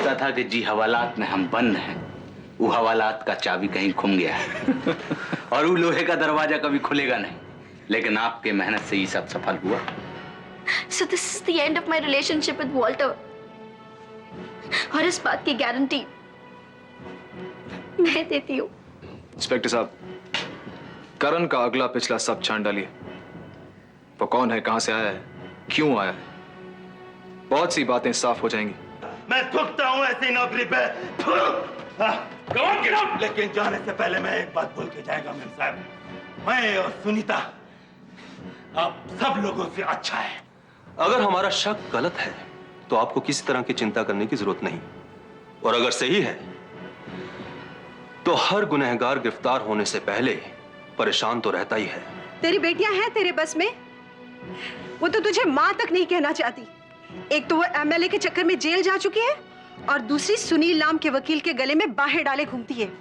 लगता था कि जी हवालात में हम बंद हैं, वो हवालात का चाबी कहीं खुम गया है और वो लोहे का दरवाजा कभी खुलेगा नहीं। लेकिन आपके मेहनत से ये सब सफल हुआ। So this is the end of my relationship with Walter. और इस बात की गारंटी मैं देती हूँ। इंस्पेक्टर साहब, करण का अगला पिछला सब छान डालिए। वो कौन है, कहां से आया है, क्यों आया है, बहुत सी बातें साफ हो जाएंगी। मैं थूकता हूँ ऐसी नौकरी पे, लेकिन जाने से पहले मैं एक बात बोल के जाएगा मेम साहब, मैं और सुनीता आप सब लोगों से अच्छा है। अगर हमारा शक गलत है तो आपको किसी तरह की चिंता करने की जरूरत नहीं, और अगर सही है तो हर गुनहगार गिरफ्तार होने से पहले परेशान तो रहता ही है। तेरी बेटियां हैं तेरे बस में? वो तो तुझे मां तक नहीं कहना चाहती। एक तो वो एमएलए के चक्कर में जेल जा चुकी है और दूसरी सुनील नाम के वकील के गले में बाहें डाले घूमती है।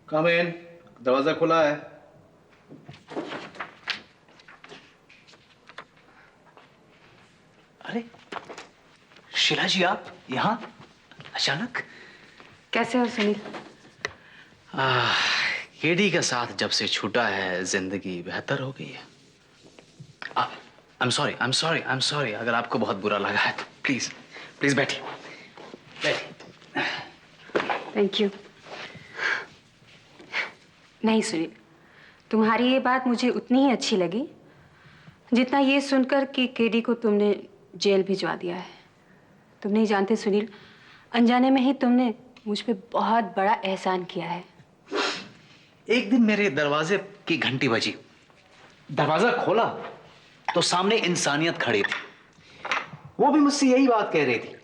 कम इन, दरवाजा खुला है। अरे शीला जी, आप यहाँ अचानक? कैसे हो सुनील? केडी के साथ जब से छूटा है जिंदगी बेहतर हो गई है। I'm sorry अगर आपको बहुत बुरा लगा है तो प्लीज बैठिए। Thank you. नहीं सुनील, तुम्हारी ये बात मुझे उतनी ही अच्छी लगी जितना ये सुनकर कि केडी को तुमने जेल भिजवा दिया है। तुम नहीं जानते सुनील, अनजाने में ही तुमने मुझ पे बहुत बड़ा एहसान किया है। एक दिन मेरे दरवाजे की घंटी बजी, दरवाजा खोला तो सामने इंसानियत खड़ी थी। वो भी मुझसे यही बात कह रही थी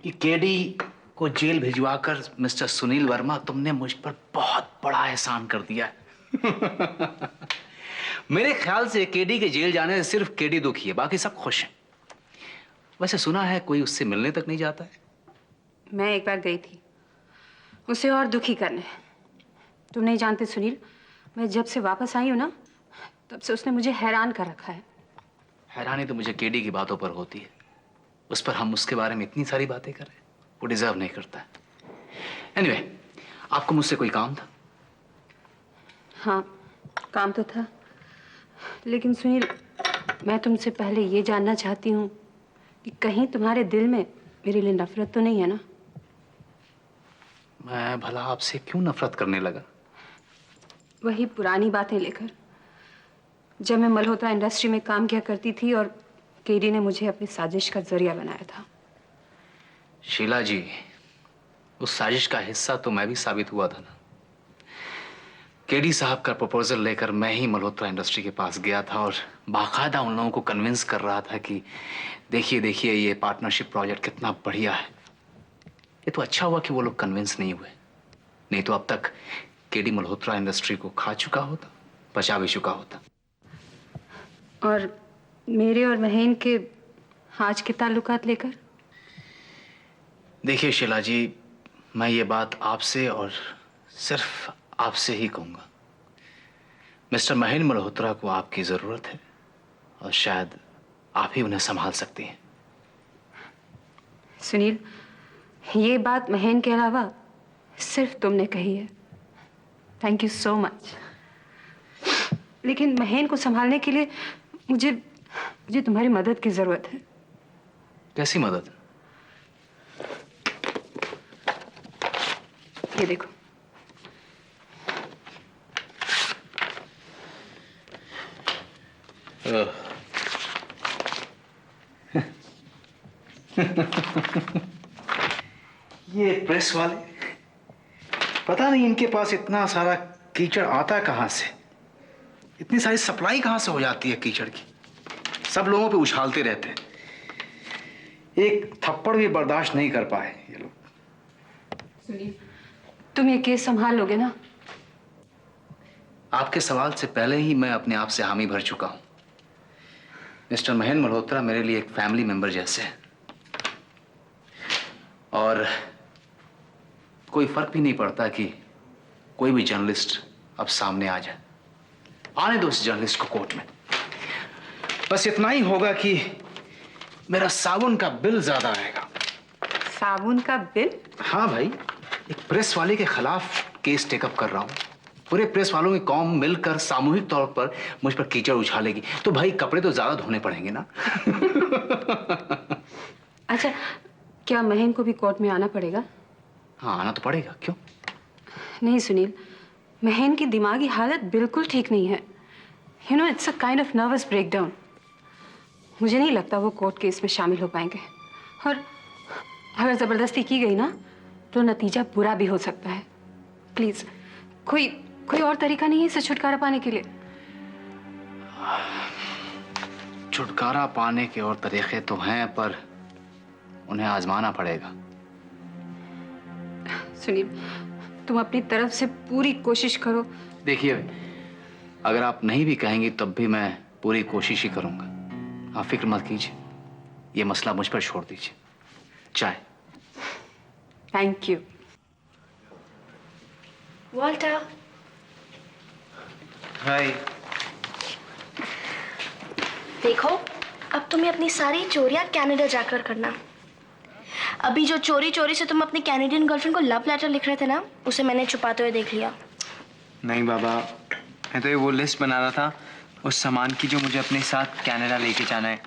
कि केडी को जेल भिजवाकर मिस्टर सुनील वर्मा, तुमने मुझ पर बहुत बड़ा एहसान कर दिया है। मेरे ख्याल से केडी के जेल जाने से सिर्फ केडी दुखी है, बाकी सब खुश हैं। वैसे सुना है कोई उससे मिलने तक नहीं जाता है। मैं एक बार गई थी उसे और दुखी करने। तुम नहीं जानते सुनील, मैं जब से वापस आई हूं ना, तब से उसने मुझे हैरान कर रखा है। हैरानी तो मुझे केडी की बातों पर होती है। उस पर हम उसके बारे में इतनी सारी बातें कर रहे हैं, वो डिजर्व नहीं करता है। एनीवे, आपको मुझसे कोई काम था? हाँ, काम तो था, लेकिन सुनील, मैं तुमसे पहले ये जानना चाहती हूँ कि कहीं तुम्हारे दिल में मेरे लिए नफरत तो नहीं है ना? मैं भला आपसे क्यों नफरत करने लगा? वही पुरानी बातें लेकर, जब मैं मल्होत्रा इंडस्ट्री में काम किया करती थी और केडी ने मुझे अपनी साजिश का जरिया बनाया था। शीला जी, उस साजिश का हिस्सा तो मैं भी साबित हुआ था ना। केडी साहब का प्रपोजल लेकर मैं ही मल्होत्रा इंडस्ट्री के पास गया था और बाकायदा उन लोगों को कन्विंस कर रहा था कि देखिए ये पार्टनरशिप प्रोजेक्ट कितना बढ़िया है। ये तो अच्छा हुआ कि वो लोग कन्विंस नहीं हुए, नहीं तो अब तक केडी मल्होत्रा इंडस्ट्री को खा चुका होता, बचा भी चुका होता। और मेरे और महेन के आज के ताल्लुकात लेकर? देखिए शीला जी, मैं ये बात आपसे और सिर्फ आपसे ही कहूंगा। मिस्टर महेन मल्होत्रा को आपकी जरूरत है और शायद आप ही उन्हें संभाल सकती हैं। सुनील, ये बात महेन के अलावा सिर्फ तुमने कही है। Thank you so much. लेकिन महेन को संभालने के लिए मुझे तुम्हारी मदद की जरूरत है। कैसी मदद? ये देखो। ये प्रेस वाले, पता नहीं इनके पास इतना सारा कीचड़ आता कहां से, इतनी सारी सप्लाई कहां से हो जाती है कीचड़ की। सब लोगों पे उछालते रहते हैं, एक थप्पड़ भी बर्दाश्त नहीं कर पाए ये लोग। सुनील, तुम ये केस संभाल लोगे ना? आपके सवाल से पहले ही मैं अपने आप से हामी भर चुका हूं। मिस्टर महेन मल्होत्रा मेरे लिए एक फैमिली मेंबर जैसे हैं और कोई फर्क भी नहीं पड़ता कि कोई भी जर्नलिस्ट अब सामने आ जाए। आने दो इस जर्नलिस्ट को कोर्ट में। बस इतना ही होगा कि मेरा साबुन का बिल ज्यादा आएगा। साबुन का बिल? हाँ भाई, एक प्रेस वाले के खिलाफ केस टेकअप कर रहा हूँ। पूरे प्रेस वालों की कौम मिलकर सामूहिक तौर पर मुझ पर कीचड़ उछालेगी, तो भाई कपड़े तो ज्यादा धोने पड़ेंगे ना। अच्छा, क्या महन को भी कोर्ट में आना पड़ेगा? हाँ, आना तो पड़ेगा। क्यों? नहीं सुनील, महन की दिमागी हालत बिल्कुल ठीक नहीं है। You know, it's a kind of nervous breakdown. मुझे नहीं लगता वो कोर्ट केस में शामिल हो पाएंगे, और अगर जबरदस्ती की गई ना तो नतीजा बुरा भी हो सकता है। प्लीज कोई और तरीका नहीं है इससे छुटकारा पाने के लिए? छुटकारा पाने के और तरीके तो हैं, पर उन्हें आजमाना पड़ेगा। सुनील, तुम अपनी तरफ से पूरी कोशिश करो। देखिए, अगर आप नहीं भी कहेंगी तब भी मैं पूरी कोशिश ही करूंगा। आप फिक्र मत कीजिए, ये मसला मुझ पर छोड़ दीजिए। चाय। Thank you. वॉल्टर, हाय। देखो, अब तुम्हें अपनी सारी चोरियां कनाडा जाकर करना। अभी जो चोरी चोरी से तुम अपनी कैनेडियन गर्लफ्रेंड को लव लेटर लिख रहे थे ना, उसे मैंने छुपाते हुए देख लिया। नहीं बाबा, मैं तो ये वो लिस्ट बना रहा था उस सामान की जो मुझे अपने साथ कनाडा लेके जाना है।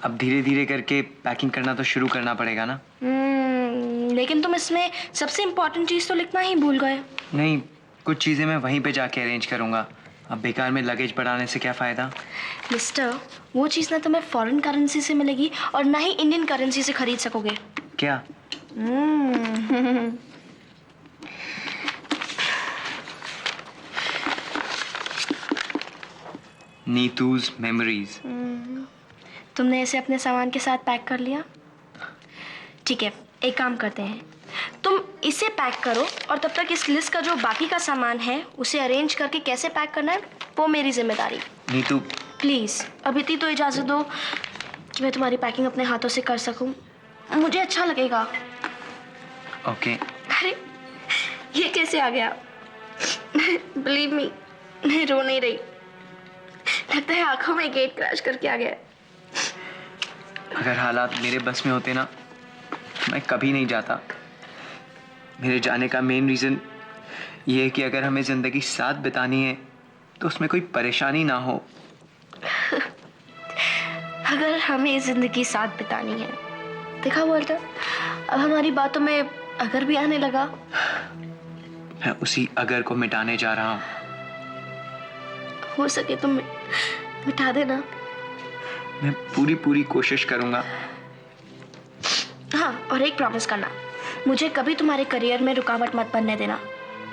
अब धीरे धीरे करके पैकिंग करना तो शुरू करना पड़ेगा ना। लेकिन तुम इसमें सबसे इम्पोर्टेंट चीज़ तो लिखना ही भूल गए। नहीं, कुछ चीज़ें मैं वहीं पे जाके अरेंज करूँगा। अब बेकार में लगेज बढ़ाने से क्या फ़ायदा। मिस्टर, वो चीज़ ना तुम्हें फॉरेन करेंसी से मिलेगी और ना ही इंडियन करेंसी से खरीद सकोगे। क्या? नीतूज मेमोरीज। तुमने इसे अपने सामान के साथ पैक कर लिया? ठीक है, एक काम करते हैं, तुम इसे पैक करो और तब तक इस लिस्ट का जो बाकी का सामान है उसे अरेंज करके कैसे पैक करना है वो मेरी जिम्मेदारी। नीतू, प्लीज़ अब इतनी तो इजाज़त दो कि मैं तुम्हारी पैकिंग अपने हाथों से कर सकूं। मुझे अच्छा लगेगा। ओके। अरे, ये कैसे आ गया? बिलीव मी, मैं रो नहीं रही। लगता है आंखों में गेट क्रैश करके आ गया। अगर हालात मेरे बस में होते ना, मैं कभी नहीं जाता। मेरे जाने का मेन रीज़न ये है कि अगर हमें ज़िंदगी साथ बितानी है तो उसमें कोई परेशानी ना हो। अगर हमें ज़िंदगी साथ बितानी है, देखा वॉल्टर, अब हमारी बातों में अगर भी आने लगा। मैं उसी अगर को मिटाने जा रहा हूँ। हो सके तो मिटा देना। मैं पूरी कोशिश करूँगा। हाँ, और एक प्रॉमिस करना, मुझे कभी तुम्हारे करियर में रुकावट मत बनने देना।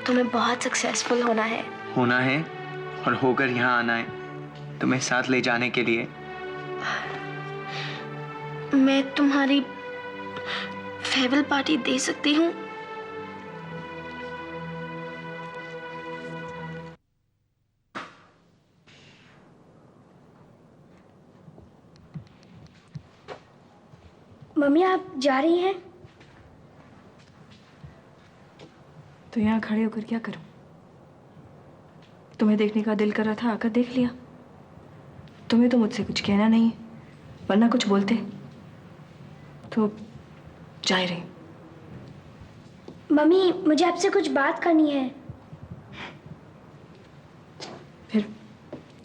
तुम्हें बहुत सक्सेसफुल होना है और होकर यहाँ आना है तुम्हें साथ ले जाने के लिए। मैं तुम्हारी फेयरवेल पार्टी दे सकती हूँ? मम्मी, आप जा रही हैं? तो यहाँ खड़े होकर क्या करूं? तुम्हें देखने का दिल कर रहा था, आकर देख लिया। तुम्हें तो मुझसे कुछ कहना नहीं, वरना कुछ बोलते तो जा ही रही। मम्मी, मुझे आपसे कुछ बात करनी है। फिर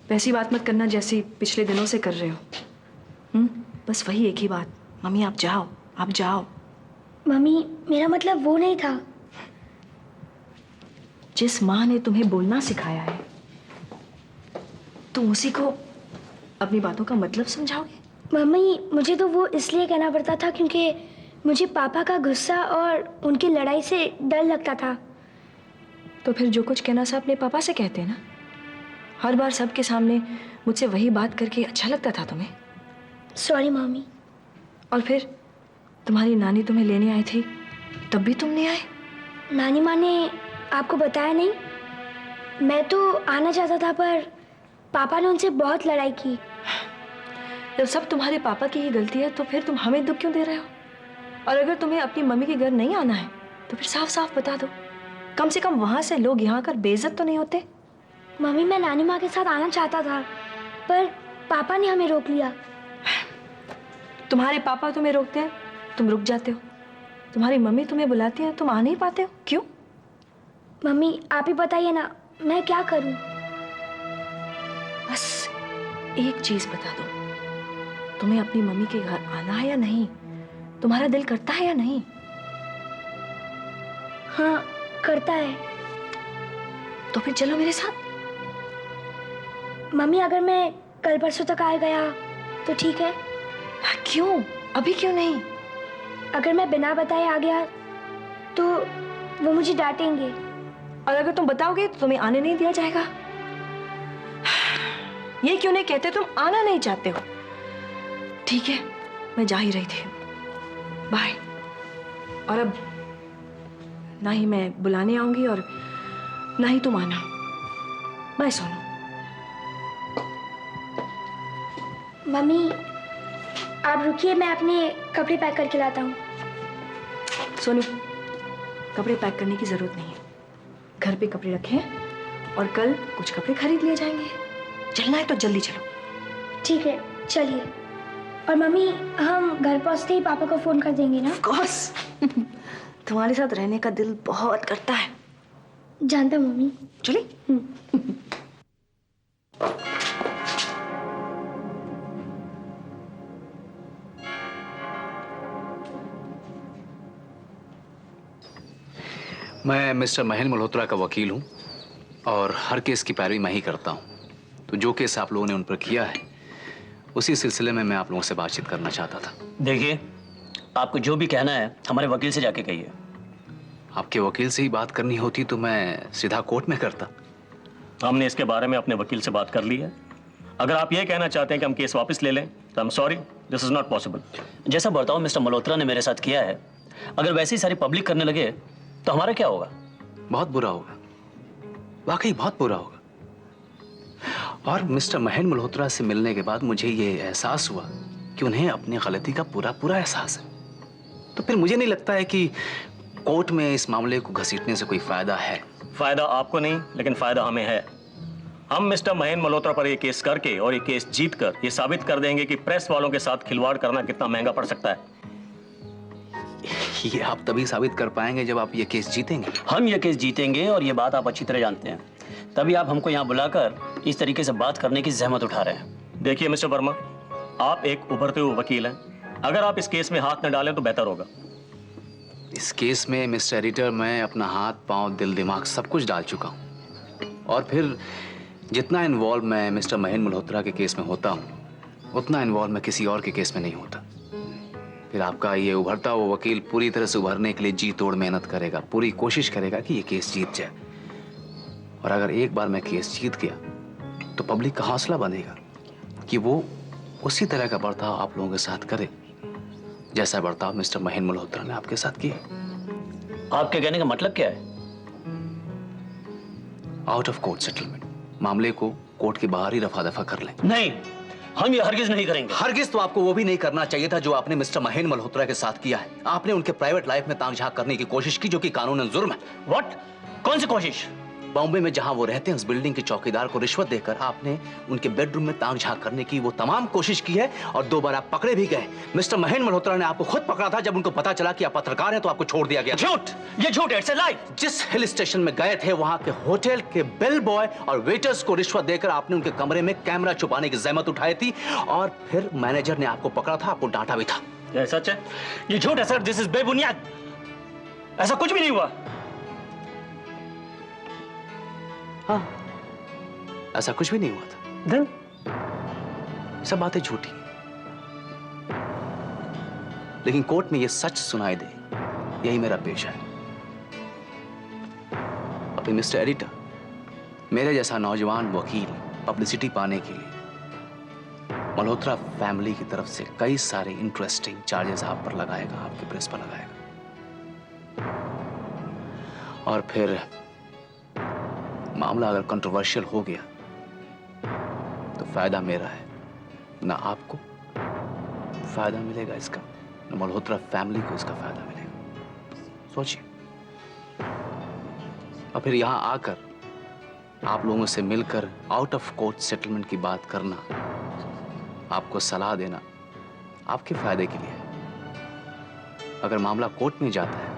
वैसी बात मत करना जैसी पिछले दिनों से कर रहे हो। बस वही एक ही बात। मम्मी, आप जाओ, आप जाओ। मम्मी, मेरा मतलब वो नहीं था। जिस माँ ने तुम्हें बोलना सिखाया है तुम उसी को अपनी बातों का मतलब समझाओगे? मम्मी, मुझे तो वो इसलिए कहना पड़ता था क्योंकि मुझे पापा का गुस्सा और उनकी लड़ाई से डर लगता था। तो फिर जो कुछ कहना सब अपने पापा से कहते हैं ना। हर बार सबके सामने मुझसे वही बात करके अच्छा लगता था तुम्हें। Sorry mummy. और फिर तुम्हारी नानी तुम्हें लेने आई थी, तब भी तुम नहीं आए? नानी माँ ने आपको बताया नहीं? मैं तो आना चाहता था पर पापा ने उनसे बहुत लड़ाई की। जब सब तुम्हारे पापा की ही गलती है तो फिर तुम हमें दुख क्यों दे रहे हो? और अगर तुम्हें अपनी मम्मी के घर नहीं आना है तो फिर साफ साफ बता दो, कम से कम वहां से लोग यहाँ आकर बेइज्जत तो नहीं होते। मम्मी, मैं नानी माँ के साथ आना चाहता था, पर पापा ने हमें रोक लिया। तुम्हारे पापा तुम्हें रोकते हैं, तुम रुक जाते हो। तुम्हारी मम्मी तुम्हें बुलाती है, तुम आ नहीं पाते हो, क्यों? मम्मी, आप ही बताइए ना, मैं क्या करूं? बस एक चीज बता दो, तुम्हें अपनी मम्मी के घर आना है या नहीं? तुम्हारा दिल करता है या नहीं? हाँ, करता है। तो फिर चलो मेरे साथ। मम्मी, अगर मैं कल परसों तक आ गया तो ठीक है? क्यों? अभी क्यों नहीं? अगर मैं बिना बताए आ गया तो वो मुझे डांटेंगे। और अगर तुम बताओगे तो तुम्हें आने नहीं दिया जाएगा। ये क्यों नहीं कहते तुम आना नहीं चाहते हो? ठीक है, मैं जा ही रही थी, बाय। और अब ना ही मैं बुलाने आऊंगी और ना ही तुम आना। बाय सोनू। मम्मी, आप रुकिए, मैं अपने कपड़े पैक करके लाता हूँ। सोनू, कपड़े पैक करने की जरूरत नहीं है, घर पे कपड़े रखे हैं और कल कुछ कपड़े खरीद लिए जाएंगे। चलना है तो जल्दी चलो। ठीक है, चलिए। और मम्मी, हम घर पहुँचते ही पापा को फोन कर देंगे ना? Of course. तुम्हारे साथ रहने का दिल बहुत करता है। जानता हूँ मम्मी। चलिए। मैं मिस्टर महेंद्र मल्होत्रा का वकील हूं और हर केस की पैरवी मैं ही करता हूं। तो जो केस आप लोगों ने उन पर किया है उसी सिलसिले में मैं आप लोगों से बातचीत करना चाहता था। देखिए, आपको जो भी कहना है हमारे वकील से जाके कहिए। आपके वकील से ही बात करनी होती तो मैं सीधा कोर्ट में करता। हमने इसके बारे में अपने वकील से बात कर ली है। अगर आप ये कहना चाहते हैं कि हम केस वापस ले लें तो I am sorry, this is not possible. जैसा बर्ताव मिस्टर मल्होत्रा ने मेरे साथ किया है, अगर वैसे ही सारी पब्लिक करने लगे तो हमारा क्या होगा? बहुत बुरा होगा, वाकई बहुत बुरा होगा। और मिस्टर महेंद्र मल्होत्रा से मिलने के बाद मुझे ये एहसास हुआ कि उन्हें अपनी गलती का पूरा पूरा एहसास है। तो फिर मुझे नहीं लगता है कि कोर्ट में इस मामले को घसीटने से कोई फायदा है। फायदा आपको नहीं, लेकिन फायदा हमें है। हम मिस्टर महेंद्र मल्होत्रा पर ये केस करके और ये केस जीतकर ये साबित कर देंगे कि प्रेस वालों के साथ खिलवाड़ करना कितना महंगा पड़ सकता है। ये आप तभी साबित कर पाएंगे जब आप ये केस जीतेंगे। हम ये केस जीतेंगे और ये बात आप अच्छी तरह जानते हैं, तभी आप हमको यहाँ बुलाकर इस तरीके से बात करने की जहमत उठा रहे हैं। देखिए मिस्टर वर्मा, आप एक उभरते हुए वकील हैं, अगर आप इस केस में हाथ न डालें तो बेहतर होगा। इस केस में मिस्टर एडिटर मैं अपना हाथ पांव दिल दिमाग सब कुछ डाल चुका हूँ, और फिर जितना इन्वॉल्व मैं मिस्टर महेंद्र मल्होत्रा के केस में होता हूँ उतना इन्वॉल्व मैं किसी और के केस में नहीं होता। फिर आपका ये उभरता हुआ वकील पूरी तरह से उभरने के लिए जी तोड़ मेहनत करेगा, पूरी कोशिश करेगा कि ये केस जीत जाए। और अगर एक बार मैं केस जीत गया तो पब्लिक का हौसला बनेगा कि वो उसी तरह का बर्ताव आप लोगों के साथ करे जैसा बर्ताव मिस्टर महेंद्र मल्होत्रा ने आपके साथ किया। आपके कहने का मतलब क्या है? आउट ऑफ कोर्ट सेटलमेंट, मामले को कोर्ट के बाहर ही रफा दफा कर लें। नहीं, हम ये हरगिज नहीं करेंगे। हरगिज तो आपको वो भी नहीं करना चाहिए था जो आपने मिस्टर महेंद्र मल्होत्रा के साथ किया है। आपने उनके प्राइवेट लाइफ में ताक झांक करने की कोशिश की, जो कि कानूनन जुर्म है। व्हाट? कौन सी कोशिश? बॉम्बे में जहां वो रहते हैं उस बिल्डिंग के चौकीदार को रिश्वत देकर आपने उनके बेडरूम में ताक झांक करने की वो तमाम कोशिश की है, और 2 बार आप पकड़े भी गए। मिस्टर महेंद्र मल्होत्रा ने आपको खुद पकड़ा था जब उनको पता चला कि आप पत्रकार हैं, तो आपको छोड़ दिया गया। झूठ, ये झूठ है, इट्स अ लाई। जिस हिल स्टेशन में गए थे वहां के होटल के बेल बॉय और वेटर्स को रिश्वत देकर आपने उनके कमरे में कैमरा छुपाने की जहमत उठाई थी, और फिर मैनेजर ने आपको पकड़ा था, आपको डांटा भी था। ये सच है? ये झूठ है सर, दिस इज बेबुनियाद। ऐसा कुछ भी नहीं हुआ। हाँ, ऐसा कुछ भी नहीं हुआ था। Then? सब बातें झूठी, लेकिन कोर्ट में ये सच सुनाई दे, यही मेरा पेशा है। अभी मिस्टर एडिटर, मेरे जैसा नौजवान वकील पब्लिसिटी पाने के लिए मल्होत्रा फैमिली की तरफ से कई सारे इंटरेस्टिंग चार्जेस आप पर लगाएगा, आपके प्रेस पर लगाएगा, और फिर मामला अगर कंट्रोवर्शियल हो गया तो फायदा मेरा है, ना आपको फायदा मिलेगा इसका। मल्होत्रा फैमिली को इसका फायदा मिलेगा। सोचिए, और फिर यहां आकर आप लोगों से मिलकर आउट ऑफ कोर्ट सेटलमेंट की बात करना, आपको सलाह देना आपके फायदे के लिए। अगर मामला कोर्ट में जाता है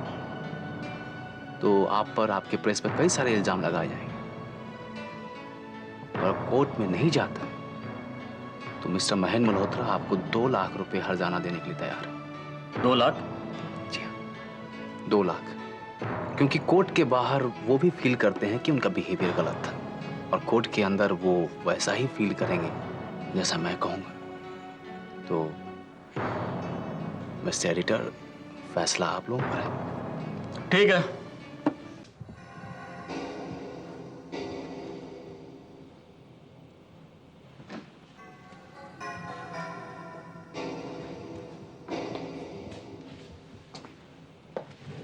तो आप पर, आपके प्रेस पर कई सारे इल्जाम लगाए जाएंगे, और कोर्ट में नहीं जाता तो मिस्टर महेंद्र मल्होत्रा आपको 2 लाख रुपए हर्जाना देने के लिए तैयार है। 2 लाख? जी हाँ, 2 लाख। क्योंकि कोर्ट के बाहर वो भी फील करते हैं कि उनका बिहेवियर गलत था, और कोर्ट के अंदर वो वैसा ही फील करेंगे जैसा मैं कहूंगा। तो मिस्टर एडिटर, फैसला आप लोगों पर है। ठीक है।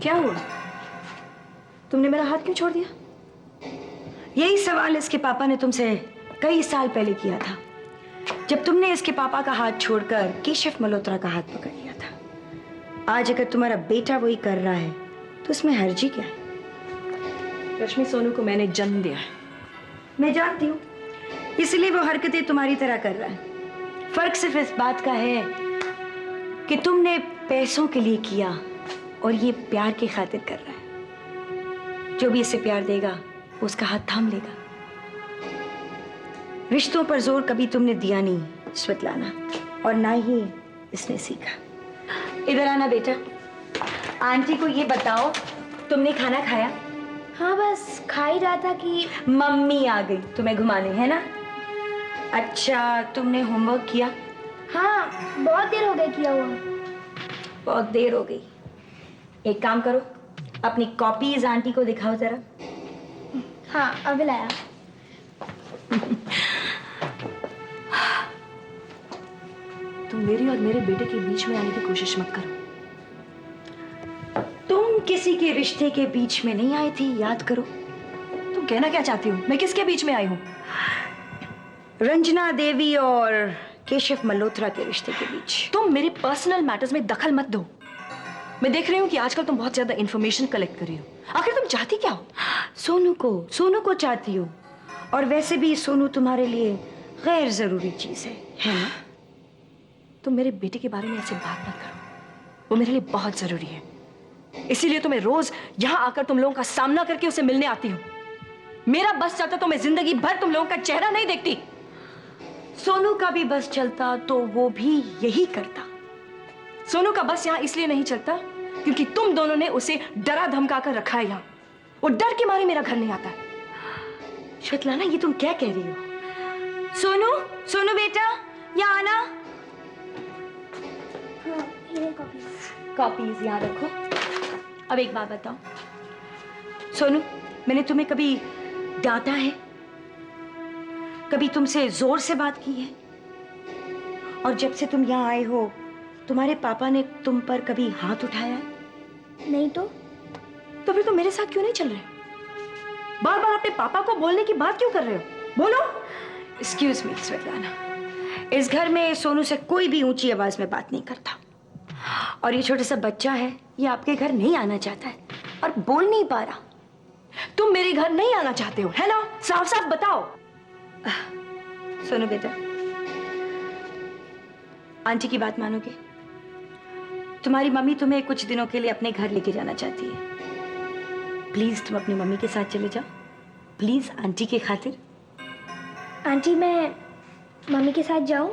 क्या हुआ? तुमने मेरा हाथ क्यों छोड़ दिया? यही सवाल इसके पापा ने तुमसे कई साल पहले किया था, जब तुमने इसके पापा का हाथ छोड़कर केशव मल्होत्रा का हाथ पकड़ लिया था। आज अगर तुम्हारा बेटा वही कर रहा है तो उसमें हर्जी क्या है? रश्मि, सोनू को मैंने जन्म दिया है। मैं जानती हूँ, इसलिए वो हरकतें तुम्हारी तरह कर रहा है। फर्क सिर्फ इस बात का है कि तुमने पैसों के लिए किया और ये प्यार की खातिर कर रहा है। जो भी इसे प्यार देगा वो उसका हाथ थाम लेगा। रिश्तों पर जोर कभी तुमने दिया नहीं स्वेतलाना, और ना ही इसने सीखा। इधर आना बेटा। आंटी को ये बताओ, तुमने खाना खाया? हाँ, बस खा ही रहा था कि मम्मी आ गई तुम्हें घुमाने, है ना? अच्छा, तुमने होमवर्क किया? हाँ, बहुत देर हो गई किया हुआ। बहुत देर हो गई। एक काम करो, अपनी कॉपीज आंटी को दिखाओ जरा। हाँ, अभी लाया। तुम मेरी और मेरे बेटे के बीच में आने की कोशिश मत करो। तुम किसी के रिश्ते के बीच में नहीं आई थी, याद करो। तुम कहना क्या चाहती हो? मैं किसके बीच में आई हूँ? रंजना देवी और केशव मल्होत्रा के रिश्ते के बीच। तुम मेरे पर्सनल मैटर्स में दखल मत दो। मैं देख रही हूँ कि आजकल तुम बहुत ज्यादा इंफॉर्मेशन कलेक्ट कर रही हो। आखिर तुम चाहती क्या हो? सोनू को चाहती हो, और वैसे भी सोनू तुम्हारे लिए गैर जरूरी चीज है ना? तुम मेरे बेटे के बारे में ऐसे बात मत करो। वो मेरे लिए बहुत जरूरी है, इसीलिए तो मैं रोज यहाँ आकर तुम लोगों का सामना करके उसे मिलने आती हूँ। मेरा बस चलता तो मैं जिंदगी भर तुम लोगों का चेहरा नहीं देखती। सोनू का भी बस चलता तो वो भी यही करता। सोनू का बस यहाँ इसलिए नहीं चलता क्योंकि तुम दोनों ने उसे डरा धमका कर रखा है यहाँ। वो डर के मारे मेरा घर नहीं आता। श्वेतलाना, ये तुम क्या कह रही हो? सोनू बेटा, यहाँ आना। कॉपीज यहाँ रखो। अब एक बात बताओ सोनू, मैंने तुम्हें कभी डांटा है? कभी तुमसे जोर से बात की है? और जब से तुम यहाँ आए हो, तुम्हारे पापा ने तुम पर कभी हाथ उठाया है? नहीं तो फिर तुम मेरे साथ क्यों नहीं चल रहे? बार बार अपने पापा को बोलने की बात क्यों कर रहे हो? बोलो। एक्सक्यूज मी स्वेतलाना, इस घर में सोनू से कोई भी ऊंची आवाज में बात नहीं करता, और ये छोटा सा बच्चा है, ये आपके घर नहीं आना चाहता है और बोल नहीं पा रहा। तुम मेरे घर नहीं आना चाहते हो, है ना? साफ साफ बताओ। सोनू बेटा, आंटी की बात मानोगे? तुम्हारी मम्मी तुम्हें कुछ दिनों के लिए अपने घर लेके जाना चाहती है। प्लीज तुम अपनी मम्मी के साथ चले जाओ, प्लीज, आंटी के खातिर। आंटी, मैं मम्मी के साथ जाऊं?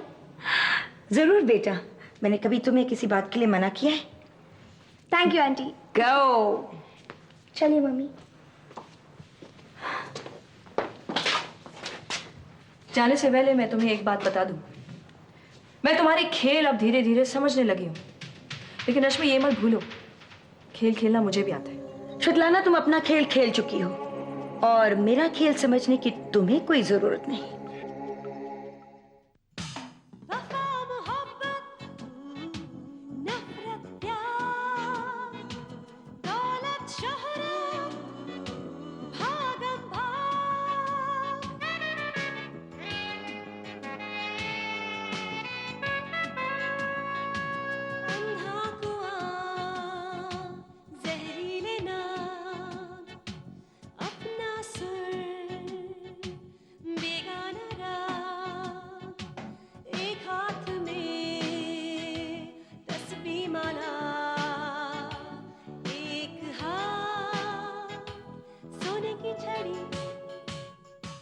जरूर बेटा, मैंने कभी तुम्हें किसी बात के लिए मना किया है? Thank you aunty. गो। चलिए मम्मी। जाने से पहले मैं तुम्हें एक बात बता दूं। मैं तुम्हारे खेल अब धीरे धीरे समझने लगी हूं, लेकिन रश्मि ये मत भूलो, खेल खेलना मुझे भी आता है। श्वेतलाना, तुम अपना खेल खेल चुकी हो और मेरा खेल समझने की तुम्हें कोई जरूरत नहीं।